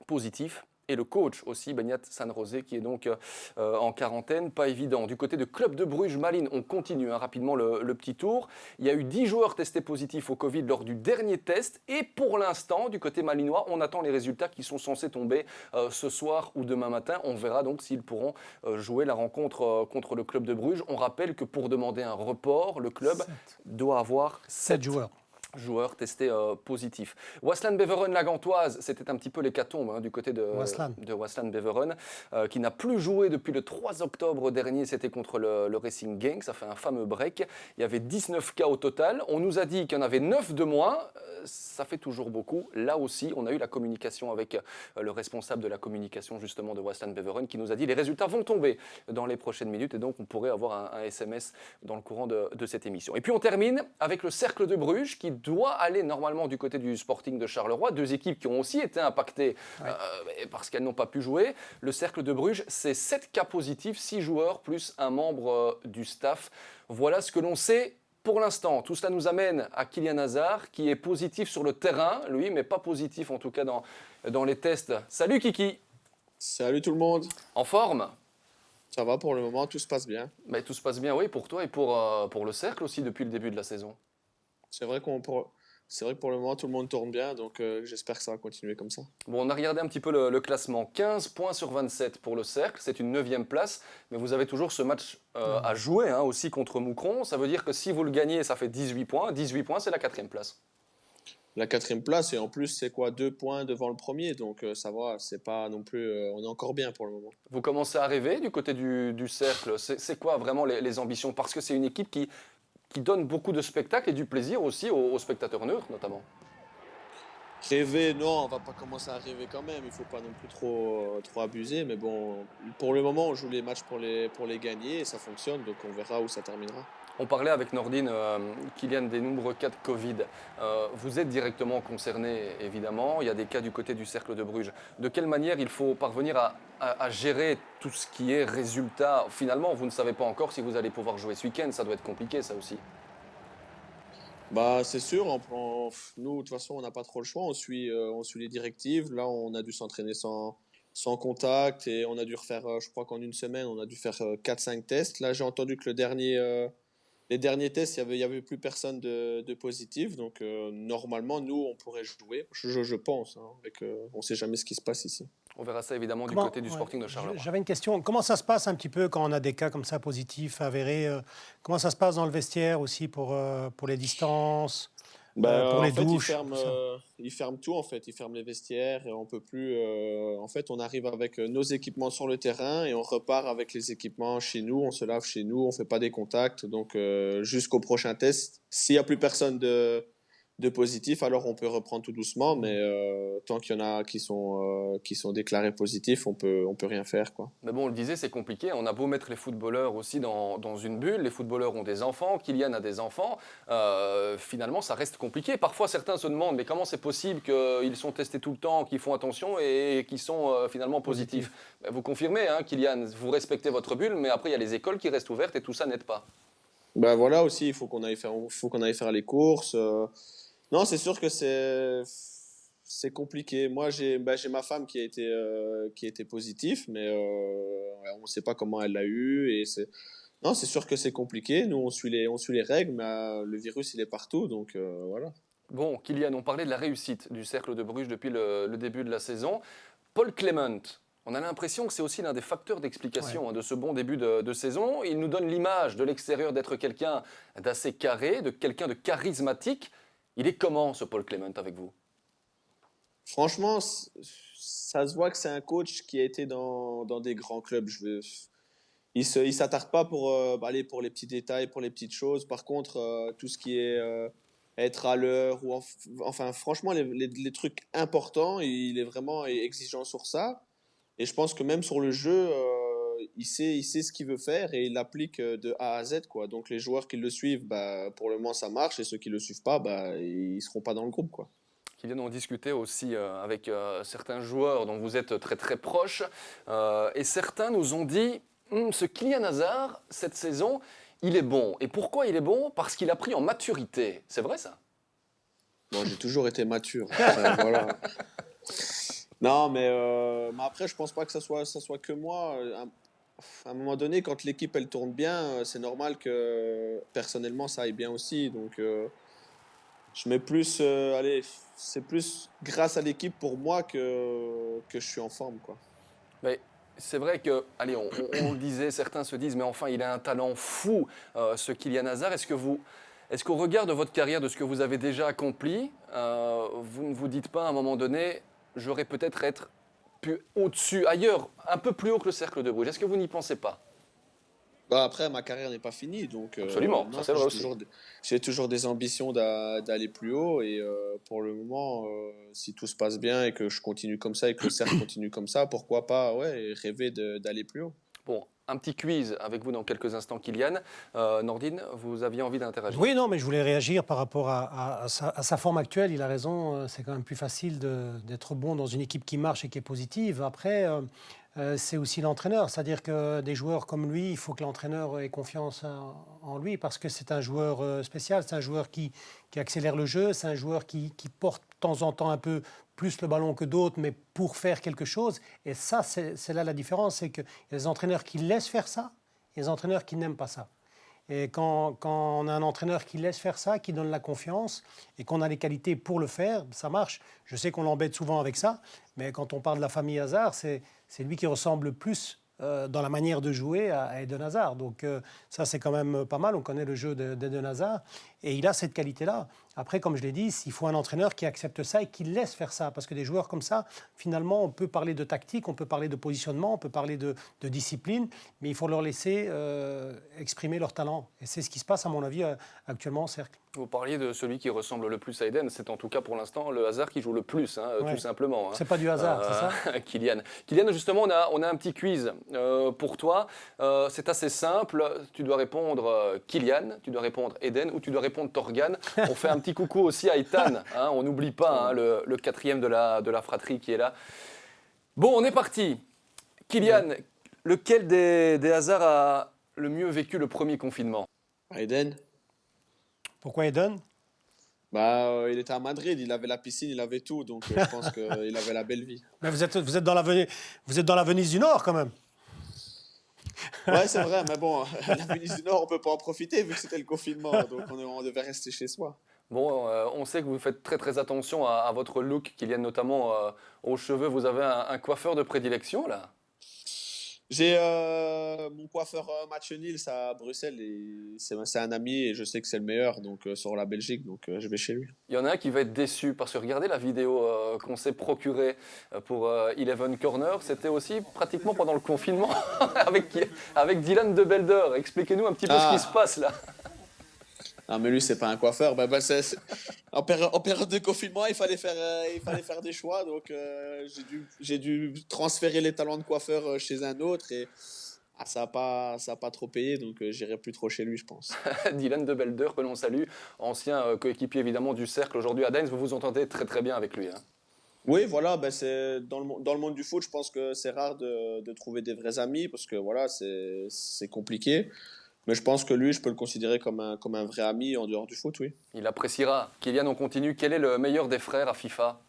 positifs. Et le coach aussi, Beñat Sanrosé, qui est donc en quarantaine. Pas évident. Du côté de Club de Bruges, Malines, on continue rapidement le petit tour. Il y a eu 10 joueurs testés positifs au Covid lors du dernier test. Et pour l'instant, du côté malinois, on attend les résultats qui sont censés tomber ce soir ou demain matin. On verra donc s'ils pourront jouer la rencontre contre le Club de Bruges. On rappelle que pour demander un report, le club doit avoir 7 joueurs testés positifs. Waasland Beveren, la Gantoise, c'était un petit peu l'hécatombe du côté de Waasland Beveren, qui n'a plus joué depuis le 3 octobre dernier. C'était contre le Racing Genk. Ça fait un fameux break. Il y avait 19 cas au total. On nous a dit qu'il y en avait 9 de moins. Ça fait toujours beaucoup. Là aussi, on a eu la communication avec le responsable de la communication justement de Waasland Beveren qui nous a dit les résultats vont tomber dans les prochaines minutes et donc on pourrait avoir un SMS dans le courant de cette émission. Et puis on termine avec le Cercle de Bruges qui doit aller normalement du côté du Sporting de Charleroi. 2 équipes qui ont aussi été impactées parce qu'elles n'ont pas pu jouer. Le Cercle de Bruges, c'est 7 cas positifs, 6 joueurs plus un membre du staff. Voilà ce que l'on sait pour l'instant. Tout cela nous amène à Kylian Hazard qui est positif sur le terrain, lui, mais pas positif en tout cas dans les tests. Salut Kiki. Salut tout le monde. En forme? Ça va pour le moment, tout se passe bien. Mais tout se passe bien, oui, pour toi et pour le Cercle aussi depuis le début de la saison. C'est vrai que pour le moment, tout le monde tourne bien, donc j'espère que ça va continuer comme ça. Bon, on a regardé un petit peu le classement. 15 points sur 27 pour le Cercle, c'est une 9e place, mais vous avez toujours ce match à jouer aussi contre Moucron. Ça veut dire que si vous le gagnez, ça fait 18 points. 18 points, c'est la 4e place. La 4e place, et en plus, c'est quoi 2 points devant le premier, donc ça va, c'est pas non plus... on est encore bien pour le moment. Vous commencez à rêver du côté du Cercle. C'est quoi vraiment les ambitions? Parce que c'est une équipe qui donne beaucoup de spectacles et du plaisir aussi aux spectateurs neutres notamment. Rêver, non, on va pas commencer à rêver quand même. Il faut pas non plus trop abuser. Mais bon, pour le moment, on joue les matchs pour les gagner et ça fonctionne. Donc on verra où ça terminera. On parlait avec Nordine, Kylian, des nombreux cas de Covid. Vous êtes directement concerné, évidemment. Il y a des cas du côté du Cercle de Bruges. De quelle manière il faut parvenir à gérer tout ce qui est résultat? Finalement, vous ne savez pas encore si vous allez pouvoir jouer ce week-end. Ça doit être compliqué, ça aussi. Bah, c'est sûr, nous, de toute façon, on n'a pas trop le choix. On suit les directives. Là, on a dû s'entraîner sans contact et on a dû refaire, je crois qu'en une semaine, on a dû faire 4-5 tests. Là, j'ai entendu que les derniers tests, il y avait plus personne de positif. Donc, normalement, nous, on pourrait jouer. Je pense. Hein, on ne sait jamais ce qui se passe ici. On verra ça évidemment du Comment- côté du ouais, Sporting de Charleroi. J'avais une question. Comment ça se passe un petit peu quand on a des cas comme ça positifs, avérés comment ça se passe dans le vestiaire aussi pour les distances, pour En les fait, douches tout ça ils ferment tout en fait. Ils ferment les vestiaires et on peut plus. En fait, on arrive avec nos équipements sur le terrain et on repart avec les équipements chez nous. On se lave chez nous. On fait pas des contacts. Donc jusqu'au prochain test, s'il y a plus personne de positif, alors on peut reprendre tout doucement. Mais tant qu'il y en a qui sont déclarés positifs, on peut rien faire quoi. Mais bon, on le disait, c'est compliqué. On a beau mettre les footballeurs aussi dans une bulle. Les footballeurs ont des enfants. Kylian a des enfants. Finalement, ça reste compliqué. Parfois, certains se demandent mais comment c'est possible qu'ils sont testés tout le temps, qu'ils font attention et qu'ils sont finalement positifs. Vous confirmez, hein, Kylian, vous respectez votre bulle, mais après, il y a les écoles qui restent ouvertes et tout ça n'aide pas. Ben voilà aussi, faut qu'on aille faire les courses. Non, c'est sûr que c'est compliqué. Moi, j'ai ma femme qui a été positive, mais ouais, on ne sait pas comment elle l'a eu. Non, c'est sûr que c'est compliqué. Nous, on suit les règles, mais le virus, il est partout, donc voilà. Bon, Kylian, on parlait de la réussite du Cercle de Bruges depuis le début de la saison. Paul Clement, on a l'impression que c'est aussi l'un des facteurs d'explication de ce bon début de saison. Il nous donne l'image de l'extérieur d'être quelqu'un d'assez carré, de quelqu'un de charismatique. Il est comment ce Paul Clement avec vous? Franchement, ça se voit que c'est un coach qui a été dans des grands clubs. Il s'attarde pas pour les petits détails, pour les petites choses. Par contre, tout ce qui est être à l'heure enfin franchement les trucs importants, il est vraiment exigeant sur ça. Et je pense que même sur le jeu, il sait ce qu'il veut faire et il l'applique de A à Z quoi. Donc les joueurs qui le suivent, bah, pour le moment ça marche et ceux qui le suivent pas, bah, ils seront pas dans le groupe quoi. Kylian, on discutait aussi avec certains joueurs dont vous êtes très très proches et certains nous ont dit ce Kylian Hazard cette saison il est bon. Et pourquoi il est bon? Parce qu'il a pris en maturité. C'est vrai ça? Moi j'ai toujours été mature. Enfin, voilà. Non, mais après, je pense pas que ça soit que moi. À un moment donné, quand l'équipe elle tourne bien, c'est normal que personnellement ça aille bien aussi. Donc, je mets plus, allez, c'est plus grâce à l'équipe pour moi que je suis en forme, quoi. Mais c'est vrai que, allez, on le disait, certains se disent, mais enfin, il a un talent fou, ce Kylian Hazard. Est-ce qu'au regard de votre carrière, de ce que vous avez déjà accompli, vous ne vous dites pas à un moment donné, j'aurais peut-être être plus au-dessus, ailleurs, un peu plus haut que le Cercle de Bruges? Est-ce que vous n'y pensez pas? Bah, après, ma carrière n'est pas finie, donc Absolument, ça non, c'est vrai aussi. j'ai toujours des ambitions d'aller plus haut. Et pour le moment, si tout se passe bien et que je continue comme ça et que le cercle continue comme ça, pourquoi pas ouais, rêver d'aller plus haut. Bon, un petit quiz avec vous dans quelques instants, Kylian. Nordine, vous aviez envie d'interagir? Oui, non, mais je voulais réagir par rapport à sa forme actuelle. Il a raison, c'est quand même plus facile d'être bon dans une équipe qui marche et qui est positive. Après, c'est aussi l'entraîneur. C'est-à-dire que des joueurs comme lui, il faut que l'entraîneur ait confiance en lui parce que c'est un joueur spécial, c'est un joueur qui accélère le jeu, c'est un joueur qui porte de temps en temps un peu plus le ballon que d'autres, mais pour faire quelque chose. Et ça, c'est là la différence, c'est qu'il y a des entraîneurs qui laissent faire ça et des entraîneurs qui n'aiment pas ça. Et quand on a un entraîneur qui laisse faire ça, qui donne la confiance et qu'on a les qualités pour le faire, ça marche. Je sais qu'on l'embête souvent avec ça, mais quand on parle de la famille Hazard, c'est lui qui ressemble le plus dans la manière de jouer à Eden Hazard. Donc ça, c'est quand même pas mal. On connaît le jeu d'Eden Hazard et il a cette qualité-là. Après, comme je l'ai dit, il faut un entraîneur qui accepte ça et qui laisse faire ça. Parce que des joueurs comme ça, finalement, on peut parler de tactique, on peut parler de positionnement, on peut parler de discipline, mais il faut leur laisser exprimer leur talent. Et c'est ce qui se passe, à mon avis, actuellement au Cercle. Vous parliez de celui qui ressemble le plus à Eden. C'est en tout cas pour l'instant le Hazard qui joue le plus, Ouais. tout simplement. C'est pas du hasard, c'est ça? Kylian. Kylian, justement, on a un petit quiz pour toi. C'est assez simple. Tu dois répondre Kylian, tu dois répondre Eden ou tu dois répondre Torgan. On fait un petit coucou aussi à Ethan. On n'oublie pas le quatrième de la fratrie qui est là. Bon, on est parti. Kylian, lequel des Hazards a le mieux vécu le premier confinement? Eden, Pourquoi Eden? il était à Madrid, il avait la piscine, il avait tout, donc je pense qu'il avait la belle vie. Mais vous êtes dans la Venise du Nord, quand même. Ouais, c'est vrai, mais bon, la Venise du Nord, on peut pas en profiter vu que c'était le confinement, donc on devait rester chez soi. Bon, on sait que vous faites très très attention à votre look, Kylian, notamment aux cheveux. Vous avez un coiffeur de prédilection, là? J'ai mon coiffeur Match Nils à Bruxelles, et c'est un ami et je sais que c'est le meilleur donc, sur la Belgique, donc je vais chez lui. Il y en a un qui va être déçu parce que regardez la vidéo qu'on s'est procurée pour Eleven Corner, c'était aussi pratiquement pendant le confinement avec Dylan de Belder. Expliquez-nous un petit peu ce qui se passe là. Ah, mais lui, c'est pas un coiffeur. En période de confinement, il fallait faire des choix. Donc, j'ai dû transférer les talents de coiffeur chez un autre. Et ça a pas trop payé. Donc, j'irai plus trop chez lui, je pense. Dylan de Belder, que l'on salue, ancien coéquipier évidemment du Cercle aujourd'hui à Deinz. Vous vous entendez très très bien avec lui. Oui, voilà. C'est, dans le monde du foot, je pense que c'est rare de trouver des vrais amis parce que voilà, c'est compliqué. Mais je pense que lui, je peux le considérer comme un vrai ami en dehors du foot, oui. Il appréciera. Kylian, on continue. Quel est le meilleur des frères à FIFA?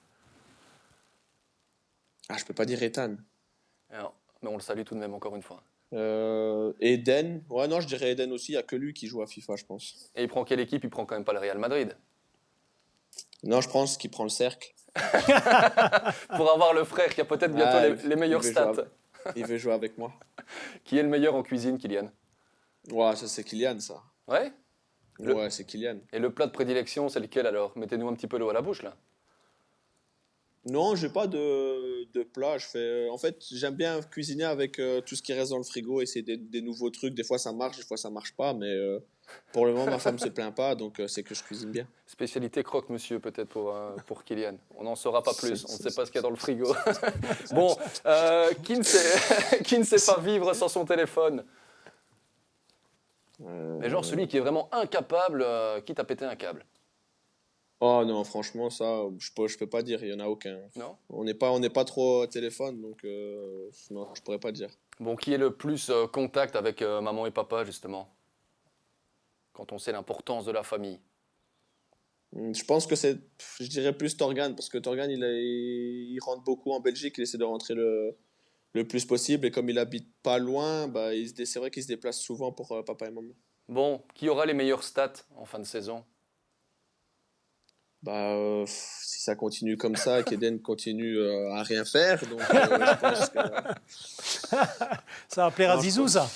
Ah, je peux pas dire Ethan. Alors, mais on le salue tout de même encore une fois. Eden. Ouais, non, je dirais Eden aussi. Il n'y a que lui qui joue à FIFA, je pense. Et il prend quelle équipe? Il prend quand même pas le Real Madrid. Non, je pense qu'il prend le cercle. Pour avoir le frère qui a peut-être bientôt les meilleurs stats. Il veut jouer avec moi. Qui est le meilleur en cuisine, Kylian? Ouais, ça c'est Kylian, ça. Ouais? Ouais, c'est Kylian. Et le plat de prédilection, c'est lequel alors? Mettez-nous un petit peu l'eau à la bouche là. Non, j'ai pas de plat. En fait, j'aime bien cuisiner avec tout ce qui reste dans le frigo, essayer des nouveaux trucs. Des fois ça marche, des fois ça marche pas, mais pour le moment ma femme se plaint pas, donc c'est que je cuisine bien. Spécialité croque-monsieur peut-être pour Kylian. On n'en saura pas plus, on ne sait pas ce qu'il y a dans le frigo. Bon, qui ne sait pas vivre sans son téléphone? Mais genre celui qui est vraiment incapable, quitte à péter un câble. Oh non, franchement, ça, je peux pas dire, il y en a aucun. Non? On n'est pas trop au téléphone, donc non, je pourrais pas dire. Bon, qui est le plus contact avec maman et papa justement? Quand on sait l'importance de la famille. Je pense que je dirais plus Torgan, parce que Torgan, il rentre beaucoup en Belgique, il essaie de rentrer le plus possible, et comme il habite pas loin, c'est vrai qu'il se déplace souvent pour papa et maman. Bon, qui aura les meilleures stats en fin de saison? Si ça continue comme ça, qu'Eden continue à rien faire, donc je pense que... Ça va plaire à Zizou, ça.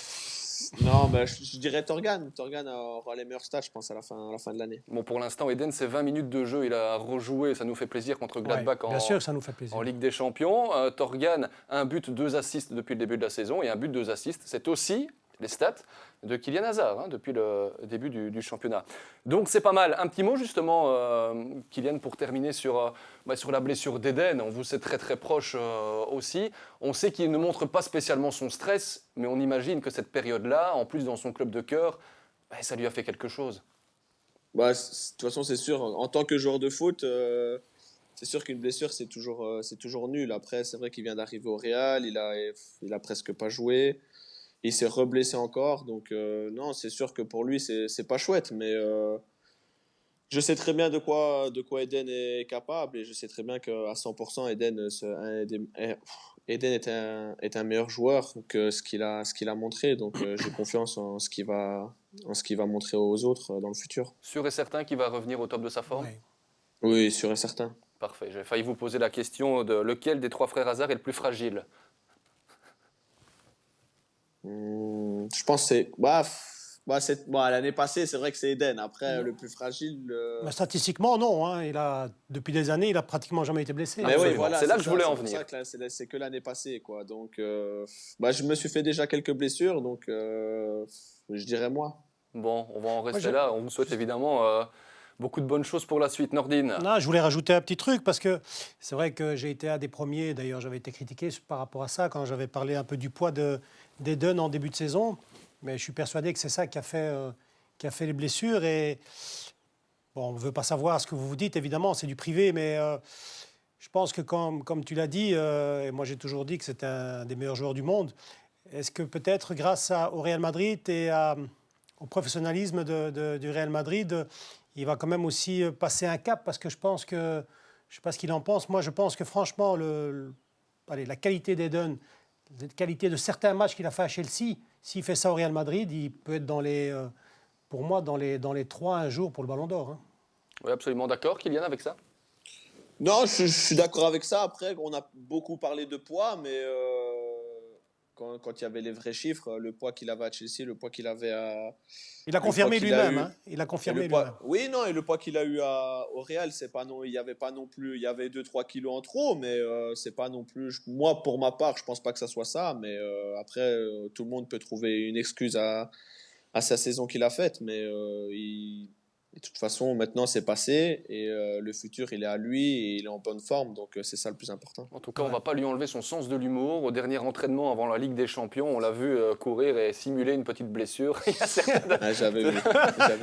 Non, je dirais Torgan. Torgan aura les meilleurs stats, je pense, à la fin de l'année. Bon, pour l'instant, Eden, c'est 20 minutes de jeu. Il a rejoué, ça nous fait plaisir contre Gladbach Bien sûr, ça nous fait plaisir. en Ligue des Champions. Torgan, un but, 2 assists depuis le début de la saison. Et un but, 2 assists, c'est aussi les stats de Kylian Hazard depuis le début du championnat. Donc c'est pas mal. Un petit mot justement, Kylian, pour terminer sur la blessure d'Eden. On vous est très très proche aussi. On sait qu'il ne montre pas spécialement son stress, mais on imagine que cette période-là, en plus dans son club de cœur, ça lui a fait quelque chose. De toute façon, c'est sûr, en tant que joueur de foot, c'est sûr qu'une blessure, c'est toujours nul. Après, c'est vrai qu'il vient d'arriver au Real, il a presque pas joué. Il s'est reblessé encore, donc non, c'est sûr que pour lui, c'est pas chouette, mais je sais très bien de quoi Eden est capable, et je sais très bien qu'à 100%, Eden est un meilleur joueur que ce qu'il a montré, donc j'ai confiance en ce qu'il va montrer aux autres dans le futur. Sûr et certain qu'il va revenir au top de sa forme? Oui, sûr et certain. Parfait, j'ai failli vous poser la question de lequel des trois frères Hazard est le plus fragile. Je pense que c'est... l'année passée, c'est vrai que c'est Eden. Après, le plus fragile... Mais statistiquement, non. Hein. Depuis des années, il n'a pratiquement jamais été blessé. Mais oui, Absolument. voilà, C'est là que je voulais en c'est pour venir. ça que c'est que l'année passée, quoi. Donc, je me suis fait déjà quelques blessures, donc je dirais moi. Bon, on va en rester je- là. On vous souhaite évidemment beaucoup de bonnes choses pour la suite. Nordine. Non, je voulais rajouter un petit truc parce que c'est vrai que j'ai été un des premiers, d'ailleurs j'avais été critiqué par rapport à ça quand j'avais parlé un peu du poids d'Eden en début de saison, mais je suis persuadé que c'est ça qui a fait les blessures et bon, on ne veut pas savoir ce que vous vous dites, évidemment, c'est du privé, mais je pense que comme tu l'as dit, et moi j'ai toujours dit que c'était un des meilleurs joueurs du monde, est-ce que peut-être grâce au Real Madrid et au professionnalisme du Real Madrid, il va quand même aussi passer un cap parce que je pense que, je ne sais pas ce qu'il en pense, moi je pense que franchement, la qualité d'Eden, la qualité de certains matchs qu'il a fait à Chelsea, s'il fait ça au Real Madrid, il peut être pour moi dans les 3 un jour pour le Ballon d'Or. Hein. Oui, absolument d'accord. Kylian, avec ça? Non, je suis d'accord avec ça. Après, on a beaucoup parlé de poids, mais quand il y avait les vrais chiffres, le poids qu'il avait à Chelsea, le poids qu'il avait à... Il a confirmé lui-même. Hein. Il a confirmé lui-même. Oui, non, et le poids qu'il a eu au Real, c'est pas non, il y avait pas non plus, il y avait 2-3 kilos en trop, mais c'est pas non plus. Moi, pour ma part, je pense pas que ça soit ça, mais après, tout le monde peut trouver une excuse à sa saison qu'il a faite, mais de toute façon, maintenant, c'est passé et le futur, il est à lui et il est en bonne forme, donc c'est ça le plus important. En tout cas, on ne va pas lui enlever son sens de l'humour. Au dernier entraînement avant la Ligue des Champions, on l'a vu courir et simuler une petite blessure. Il y a certains J'avais vu.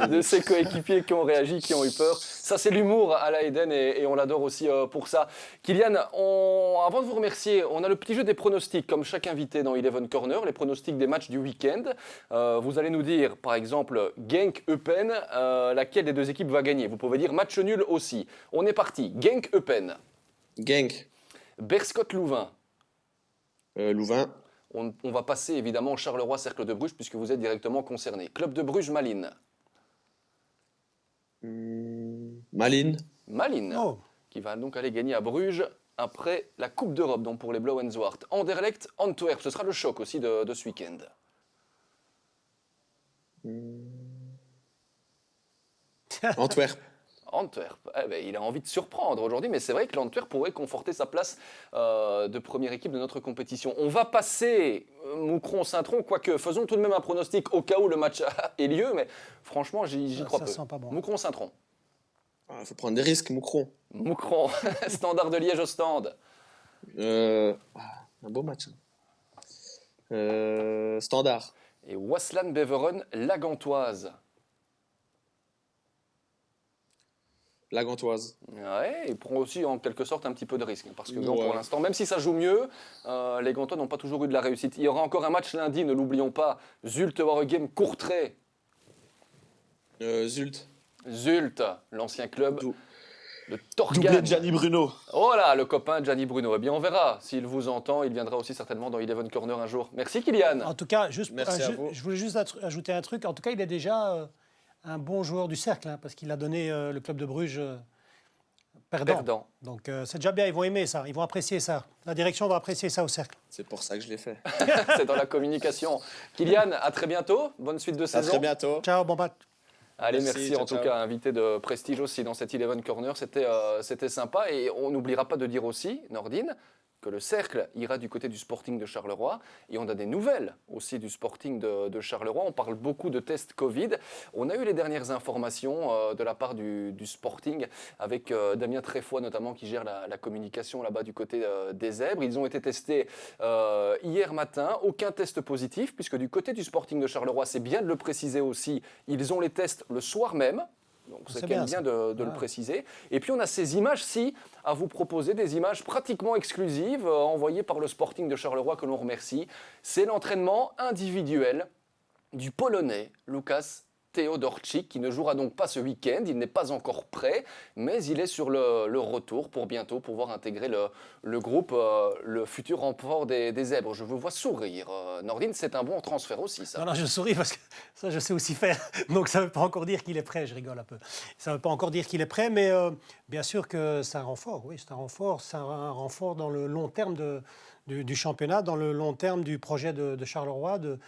de ses coéquipiers qui ont réagi, qui ont eu peur. Ça, c'est l'humour à la Eden et on l'adore aussi pour ça. Kylian, avant de vous remercier, on a le petit jeu des pronostics, comme chaque invité dans Eleven Corner, les pronostics des matchs du week-end. Vous allez nous dire, par exemple, Genk-Eupen, laquelle des deux équipes va gagner. Vous pouvez dire match nul aussi. On est parti. Genk-Eupen. Genk. Berscott-Louvain. Louvain. On va passer évidemment Charleroi-Cercle de Bruges puisque vous êtes directement concerné. Club de Bruges-Malines. Malines. Malines, Oh. qui va donc aller gagner à Bruges après la Coupe d'Europe, donc pour les Blauw en Zwart. Anderlecht-Antwerp, ce sera le choc aussi de ce week-end. Antwerp. Antwerp, il a envie de surprendre aujourd'hui, mais c'est vrai que l'Antwerp pourrait conforter sa place de première équipe de notre compétition. On va passer Moucron-Saint-Tron, quoique faisons tout de même un pronostic au cas où le match ait lieu, mais franchement, j'y crois Ça peu. sent pas bon. Moucron-Saint-Tron. Il faut prendre des risques, Moucron. Moucron, Standard de Liège au stand. Un beau match. Standard. Et Waslan-Beveren-Lagantoise. La Gantoise. Ouais, il prend aussi en quelque sorte un petit peu de risque. Parce que Ouais. pour l'instant, même si ça joue mieux, les Gantois n'ont pas toujours eu de la réussite. Il y aura encore un match lundi, ne l'oublions pas. Zulte-Waregem-Courtrai. Zult. Zult, l'ancien club Dou- de Torgan. Doublé de Gianni Bruno. Oh là, le copain de Gianni Bruno. Eh bien, on verra. S'il vous entend, il viendra aussi certainement dans Eleven Corner un jour. Merci, Kylian. En tout cas, Merci à vous. je voulais juste ajouter un truc. En tout cas, il est déjà un bon joueur du cercle, hein, parce qu'il a donné le club de Bruges perdant. Perdant. Donc c'est déjà bien, ils vont aimer ça, ils vont apprécier ça. La direction va apprécier ça au cercle. C'est pour ça que je l'ai fait. C'est dans la communication. Kylian, à très bientôt. Bonne suite de À saison. très bientôt. Ciao, bon match. Allez, Merci, merci, ciao, en tout ciao. cas, invité de prestige aussi dans cet Eleven Corner, c'était sympa. Et on n'oubliera pas de dire aussi, Nordine, que le cercle ira du côté du Sporting de Charleroi. Et on a des nouvelles aussi du Sporting de Charleroi. On parle beaucoup de tests Covid. On a eu les dernières informations de la part du Sporting avec Damien Tréfoy notamment qui gère la communication là-bas du côté des Zèbres. Ils ont été testés hier matin. Aucun test positif puisque du côté du Sporting de Charleroi, c'est bien de le préciser aussi, ils ont les tests le soir même. Donc c'est quand même bien de le préciser. Et puis on a ces images-ci à vous proposer, des images pratiquement exclusives envoyées par le Sporting de Charleroi que l'on remercie. C'est l'entraînement individuel du Polonais Łukasz Teodorczyk qui ne jouera donc pas ce week-end. Il n'est pas encore prêt, mais il est sur le retour pour bientôt pouvoir intégrer le groupe, le futur renfort des Zèbres. Je vous vois sourire. Nordine, c'est un bon transfert aussi, ça. Non, je souris parce que ça, je sais aussi faire. Donc, ça ne veut pas encore dire qu'il est prêt. Je rigole un peu. Ça ne veut pas encore dire qu'il est prêt, mais bien sûr que c'est un renfort. Oui, c'est un renfort. C'est un renfort dans le long terme du championnat dans le long terme du projet de Charleroi, de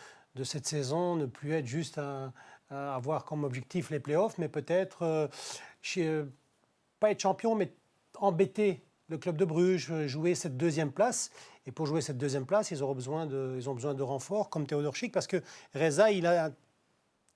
cette saison, ne plus être juste à avoir comme objectif les playoffs, mais peut-être pas être champion, mais embêter le club de Bruges, jouer cette deuxième place. Et pour jouer cette deuxième place, ils ont besoin de renforts comme Théodore Schick, parce que Reza, il a un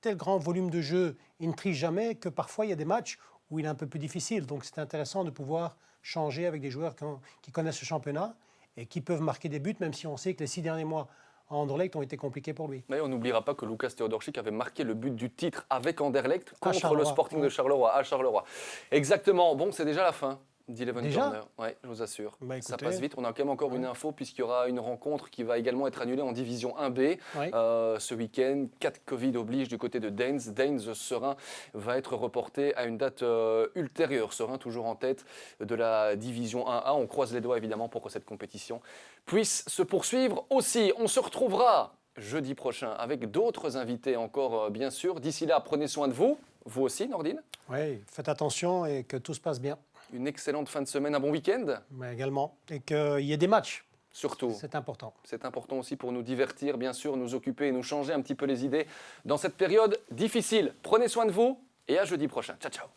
tel grand volume de jeu, il ne triche jamais, que parfois il y a des matchs où il est un peu plus difficile. Donc c'est intéressant de pouvoir changer avec des joueurs qui connaissent le championnat et qui peuvent marquer des buts, même si on sait que les 6 derniers mois à Anderlecht ont été compliqués pour lui. Mais on n'oubliera pas que Lucas Theodorchik avait marqué le but du titre avec Anderlecht contre le Charleroi, Sporting ouais. de Charleroi, à Charleroi. Exactement. Bon, c'est déjà la fin d'Eleven Déjà Corner. Oui, je vous assure. Bah, Ça écoutez, passe vite. On a quand même encore une info puisqu'il y aura une rencontre qui va également être annulée en division 1B oui. ce week-end. 4 Covid oblige du côté de Daines. Daines-Serein va être reporté à une date ultérieure. Serein toujours en tête de la division 1A. On croise les doigts évidemment pour que cette compétition puisse se poursuivre aussi. On se retrouvera jeudi prochain avec d'autres invités encore, bien sûr. D'ici là, prenez soin de vous. Vous aussi, Nordine. Oui, faites attention et que tout se passe bien. Une excellente fin de semaine, un bon week-end, Mais également. Et qu'il y ait des matchs. surtout. C'est important. C'est important aussi pour nous divertir, bien sûr, nous occuper et nous changer un petit peu les idées dans cette période difficile. Prenez soin de vous et à jeudi prochain. Ciao, ciao.